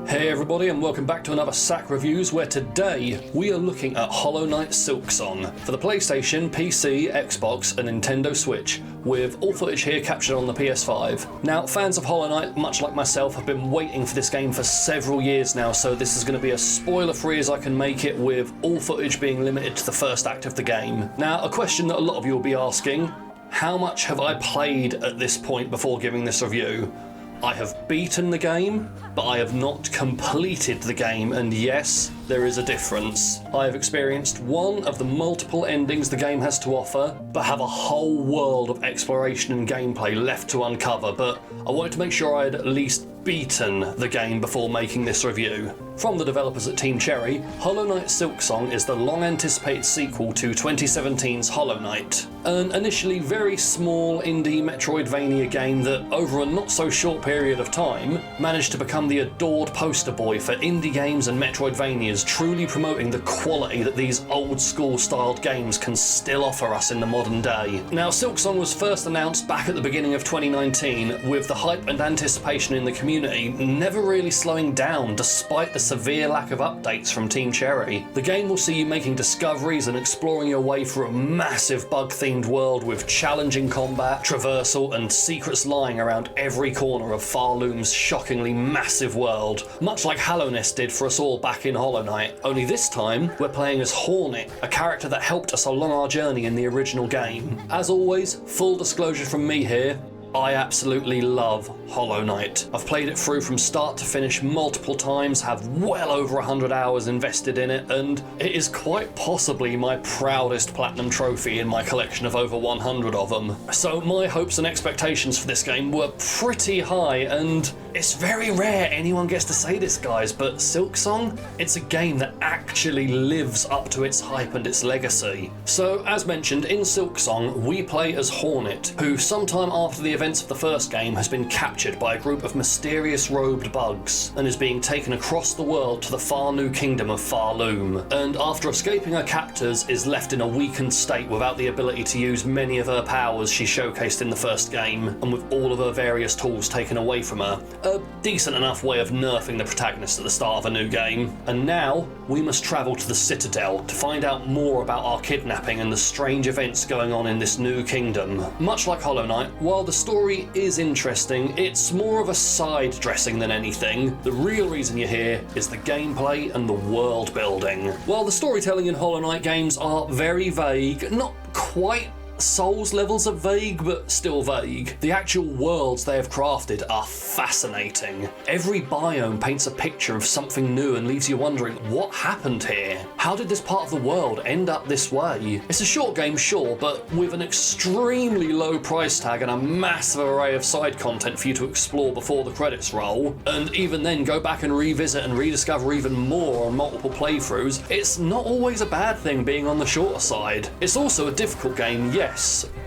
Hey everybody, and welcome back to another SAC Reviews, where today we are looking at Hollow Knight Silksong for the PlayStation, PC, Xbox and Nintendo Switch, with all footage here captured on the PS5. Now, fans of Hollow Knight, much like myself, have been waiting for this game for several years now, so this is going to be as spoiler-free as I can make it, with all footage being limited to the first act of the game. Now, a question that a lot of you will be asking: how much have I played at this point before giving this review? I have beaten the game, but I have not completed the game, and yes, there is a difference. I have experienced one of the multiple endings the game has to offer, but have a whole world of exploration and gameplay left to uncover, but I wanted to make sure I had at least beaten the game before making this review. From the developers at Team Cherry, Hollow Knight Silksong is the long-anticipated sequel to 2017's Hollow Knight, an initially very small indie Metroidvania game that, over a not-so-short period of time, managed to become the adored poster boy for indie games and Metroidvanias, truly promoting the quality that these old-school styled games can still offer us in the modern day. Now, Silksong was first announced back at the beginning of 2019, with the hype and anticipation in the community never really slowing down despite the severe lack of updates from Team Cherry. The game will see you making discoveries and exploring your way through a massive bug-themed world with challenging combat, traversal and secrets lying around every corner of Farloom's shockingly massive world, much like Hallownest did for us all back in Hollow Knight, only this time we're playing as Hornet, a character that helped us along our journey in the original game. As always, full disclosure from me here, I absolutely love Hollow Knight. I've played it through from start to finish multiple times, have well over 100 hours invested in it, and it is quite possibly my proudest platinum trophy in my collection of over 100 of them. So my hopes and expectations for this game were pretty high, and it's very rare anyone gets to say this, guys, but Silksong, it's a game that actually lives up to its hype and its legacy. So, as mentioned, in Silksong, we play as Hornet, who sometime after the events of the first game has been captured by a group of mysterious robed bugs and is being taken across the world to the far new kingdom of Farloom, and after escaping her captors is left in a weakened state without the ability to use many of her powers she showcased in the first game, and with all of her various tools taken away from her. A decent enough way of nerfing the protagonist at the start of a new game. And now we must travel to the Citadel to find out more about our kidnapping and the strange events going on in this new kingdom. Much like Hollow Knight, while the story is interesting, it's more of a side dressing than anything. The real reason you're here is the gameplay and the world building. While the storytelling in Hollow Knight games are very vague, not quite Souls levels of vague, but still vague, the actual worlds they have crafted are fascinating. Every biome paints a picture of something new and leaves you wondering, what happened here? How did this part of the world end up this way? It's a short game, sure, but with an extremely low price tag and a massive array of side content for you to explore before the credits roll, and even then go back and revisit and rediscover even more on multiple playthroughs, it's not always a bad thing being on the shorter side. It's also a difficult game, yes,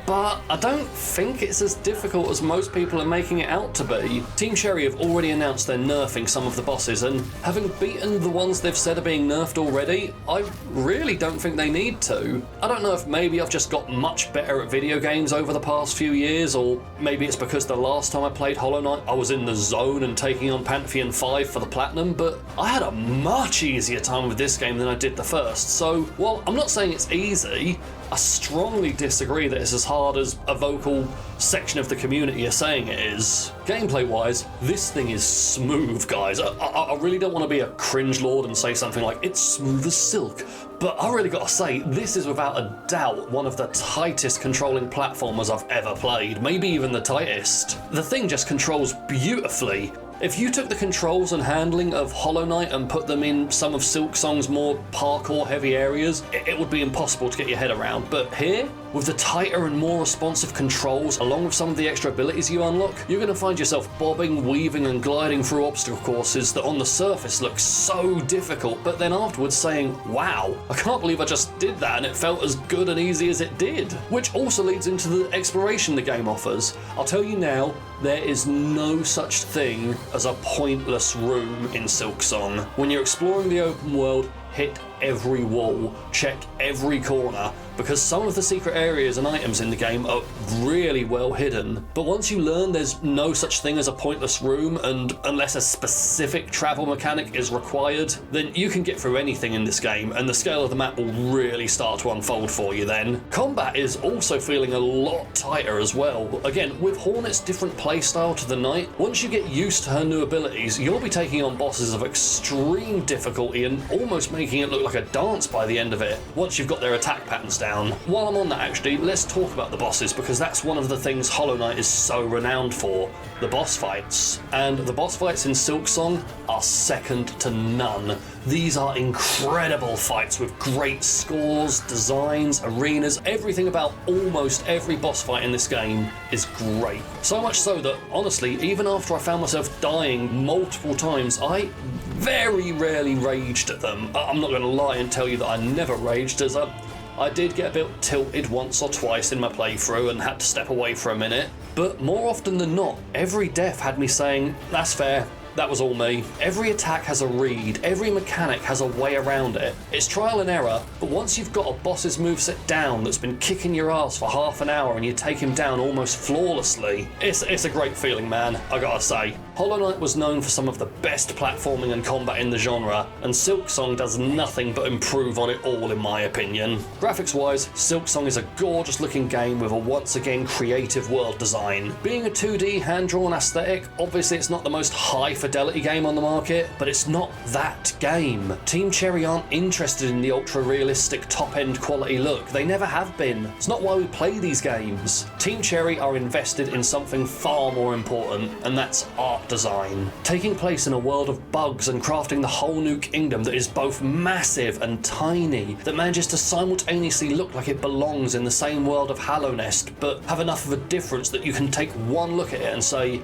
but I don't think it's as difficult as most people are making it out to be. Team Cherry have already announced they're nerfing some of the bosses, and having beaten the ones they've said are being nerfed already, I really don't think they need to. I don't know if maybe I've just got much better at video games over the past few years, or maybe it's because the last time I played Hollow Knight I was in the zone and taking on Pantheon 5 for the platinum, but I had a much easier time with this game than I did the first. So while I'm not saying it's easy, I strongly disagree that it's as hard as a vocal section of the community are saying it is. Gameplay-wise, this thing is smooth, guys. I really don't want to be a cringe lord and say something like, it's smooth as silk, but I really gotta say, this is without a doubt one of the tightest controlling platformers I've ever played, maybe even the tightest. The thing just controls beautifully. If you took the controls and handling of Hollow Knight and put them in some of Silksong's more parkour-heavy areas, it would be impossible to get your head around. But here, with the tighter and more responsive controls, along with some of the extra abilities you unlock, you're going to find yourself bobbing, weaving and gliding through obstacle courses that on the surface look so difficult, but then afterwards saying, wow, I can't believe I just did that and it felt as good and easy as it did. Which also leads into the exploration the game offers. I'll tell you now, there is no such thing as a pointless room in Silksong. When you're exploring the open world, hit every wall, check every corner, because some of the secret areas and items in the game are really well hidden. But once you learn there's no such thing as a pointless room, and unless a specific travel mechanic is required, then you can get through anything in this game, and the scale of the map will really start to unfold for you then. Combat is also feeling a lot tighter as well. Again, with Hornet's different playstyle to the Knight, once you get used to her new abilities, you'll be taking on bosses of extreme difficulty and almost making it look like a dance by the end of it, once you've got their attack patterns down. While I'm on that actually, let's talk about the bosses, because that's one of the things Hollow Knight is so renowned for, the boss fights. And the boss fights in Silksong are second to none. These are incredible fights with great scores, designs, arenas. Everything about almost every boss fight in this game is great. So much so that, honestly, even after I found myself dying multiple times, I very rarely raged at them. I'm not going to lie and tell you that I never raged, as I did get a bit tilted once or twice in my playthrough and had to step away for a minute. But more often than not, every death had me saying, that's fair. That was all me. Every attack has a read, every mechanic has a way around it. It's trial and error, but once you've got a boss's moveset down that's been kicking your ass for half an hour and you take him down almost flawlessly, it's a great feeling, man, I gotta say. Hollow Knight was known for some of the best platforming and combat in the genre, and Silksong does nothing but improve on it all in my opinion. Graphics wise, Silksong is a gorgeous looking game with a once again creative world design. Being a 2D hand-drawn aesthetic, obviously it's not the most high fidelity game on the market, but it's not that game. Team Cherry aren't interested in the ultra-realistic top-end quality look. They never have been. It's not why we play these games. Team Cherry are invested in something far more important, and that's art design. Taking place in a world of bugs and crafting the whole new kingdom that is both massive and tiny, that manages to simultaneously look like it belongs in the same world of Hallownest, but have enough of a difference that you can take one look at it and say,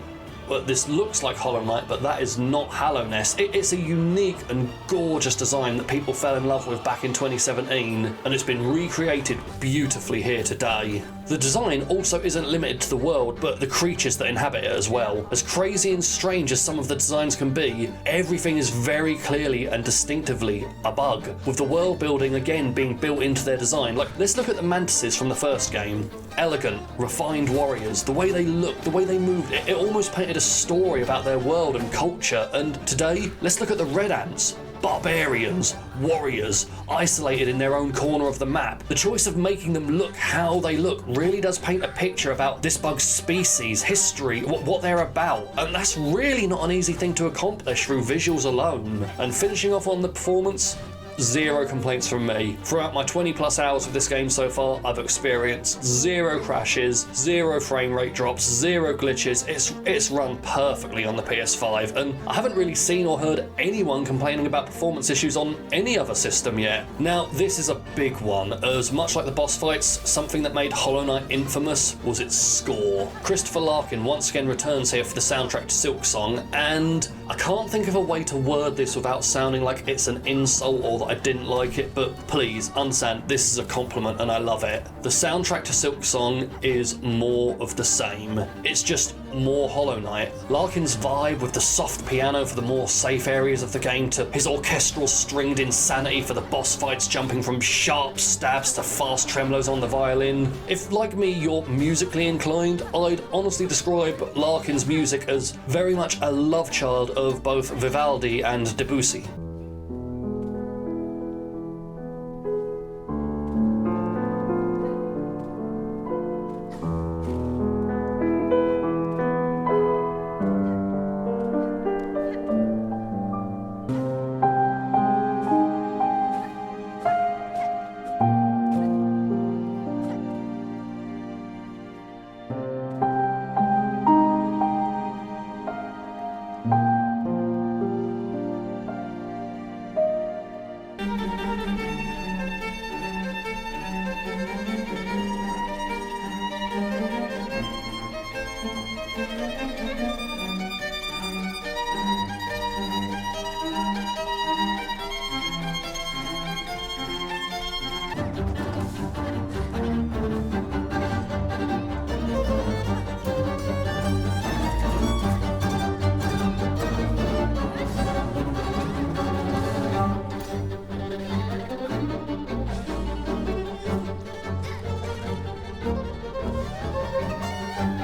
well, this looks like Hollow Knight, but that is not Hallownest. It's a unique and gorgeous design that people fell in love with back in 2017, and it's been recreated beautifully here today. The design also isn't limited to the world, but the creatures that inhabit it as well. As crazy and strange as some of the designs can be, everything is very clearly and distinctively a bug, with the world building again being built into their design. Like, let's look at the mantises from the first game. Elegant, refined warriors, the way they looked, the way they moved, it almost painted a story about their world and culture. And today, let's look at the red ants. Barbarians, warriors, isolated in their own corner of the map. The choice of making them look how they look really does paint a picture about this bug's species, history, what they're about, and that's really not an easy thing to accomplish through visuals alone. And finishing off on the performance, zero complaints from me. Throughout my 20 plus hours of this game so far, I've experienced zero crashes, zero frame rate drops, zero glitches. It's run perfectly on the PS5, and I haven't really seen or heard anyone complaining about performance issues on any other system yet. Now, this is a big one, as much like the boss fights, something that made Hollow Knight infamous was its score. Christopher Larkin once again returns here for the soundtrack to Silksong, and I can't think of a way to word this without sounding like it's an insult or that I didn't like it, but please understand this is a compliment and I love it. The soundtrack to Silksong is more of the same. It's just more Hollow Knight. Larkin's vibe with the soft piano for the more safe areas of the game, to his orchestral stringed insanity for the boss fights, jumping from sharp stabs to fast tremolos on the violin. If, like me, you're musically inclined, I'd honestly describe Larkin's music as very much a love child of both Vivaldi and Debussy.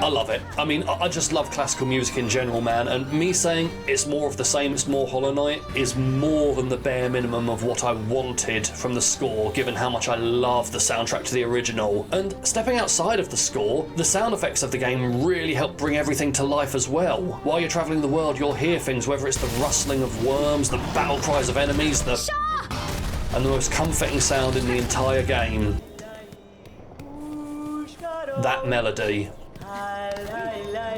I love it. I mean, I just love classical music in general, man, and me saying it's more of the same, it's more Hollow Knight, is more than the bare minimum of what I wanted from the score, given how much I love the soundtrack to the original. And stepping outside of the score, the sound effects of the game really help bring everything to life as well. While you're travelling the world, you'll hear things, whether it's the rustling of worms, the battle cries of enemies, and the most comforting sound in the entire game. That melody.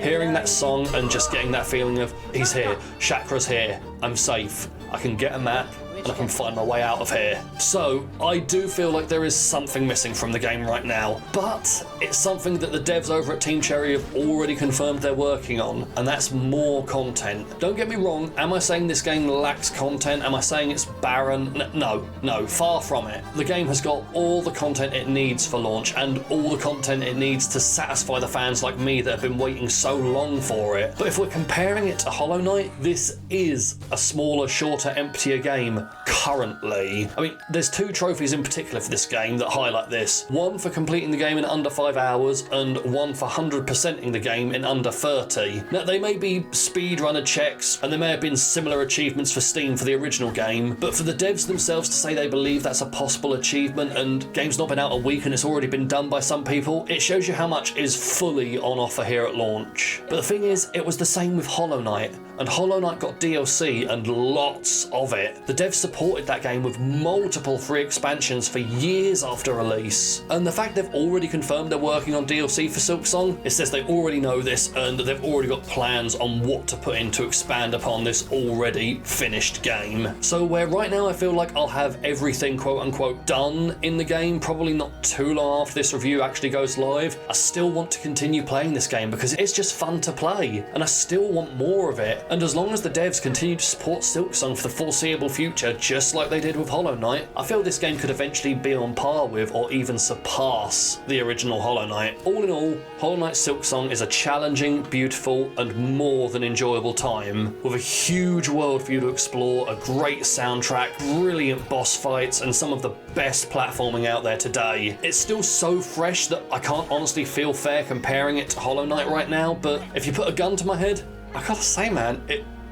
Hearing that song and just getting that feeling of, he's here, Chakra's here, I'm safe, I can get a map, and I can find my way out of here. So, I do feel like there is something missing from the game right now, but it's something that the devs over at Team Cherry have already confirmed they're working on, and that's more content. Don't get me wrong, am I saying this game lacks content? Am I saying it's barren? No, far from it. The game has got all the content it needs for launch, and all the content it needs to satisfy the fans like me that have been waiting so long for it. But if we're comparing it to Hollow Knight, this is a smaller, shorter, emptier game currently. I mean, there's 2 trophies in particular for this game that highlight this. One for completing the game in under 5 hours, and one for 100%ing the game in under 30. Now, they may be speedrunner checks, and there may have been similar achievements for Steam for the original game, but for the devs themselves to say they believe that's a possible achievement, and game's not been out a week and it's already been done by some people, it shows you how much is fully on offer here at launch. But the thing is, it was the same with Hollow Knight, and Hollow Knight got DLC and lots of it. The devs supported that game with multiple free expansions for years after release. And the fact they've already confirmed they're working on DLC for Silksong, it says they already know this and they've already got plans on what to put in to expand upon this already finished game. So where right now I feel like I'll have everything quote unquote done in the game, probably not too long after this review actually goes live, I still want to continue playing this game because it's just fun to play and I still want more of it. And as long as the devs continue to support Silksong for the foreseeable future, just like they did with Hollow Knight, I feel this game could eventually be on par with or even surpass the original Hollow Knight. All in all, Hollow Knight Silksong is a challenging, beautiful, and more than enjoyable time, with a huge world for you to explore, a great soundtrack, brilliant boss fights, and some of the best platforming out there today. It's still so fresh that I can't honestly feel fair comparing it to Hollow Knight right now, but if you put a gun to my head, I gotta say, man,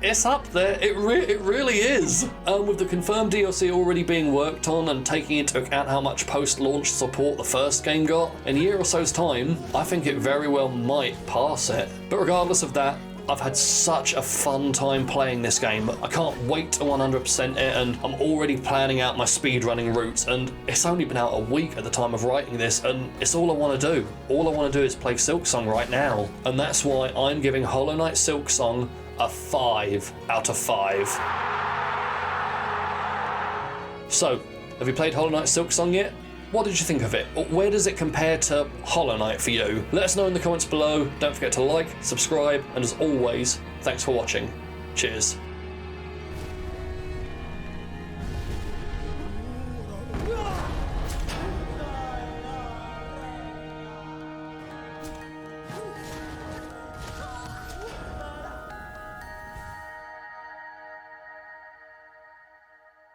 it's up there. It really is. With the confirmed DLC already being worked on and taking into account how much post-launch support the first game got, in a year or so's time, I think it very well might pass it. But regardless of that, I've had such a fun time playing this game. I can't wait to 100% it, and I'm already planning out my speedrunning routes, and it's only been out a week at the time of writing this, and it's all I want to do. All I want to do is play Silksong right now, and that's why I'm giving Hollow Knight Silksong a 5 out of 5. So, have you played Hollow Knight Silksong yet? What did you think of it? Where does it compare to Hollow Knight for you? Let us know in the comments below. Don't forget to like, subscribe, and as always, thanks for watching. Cheers.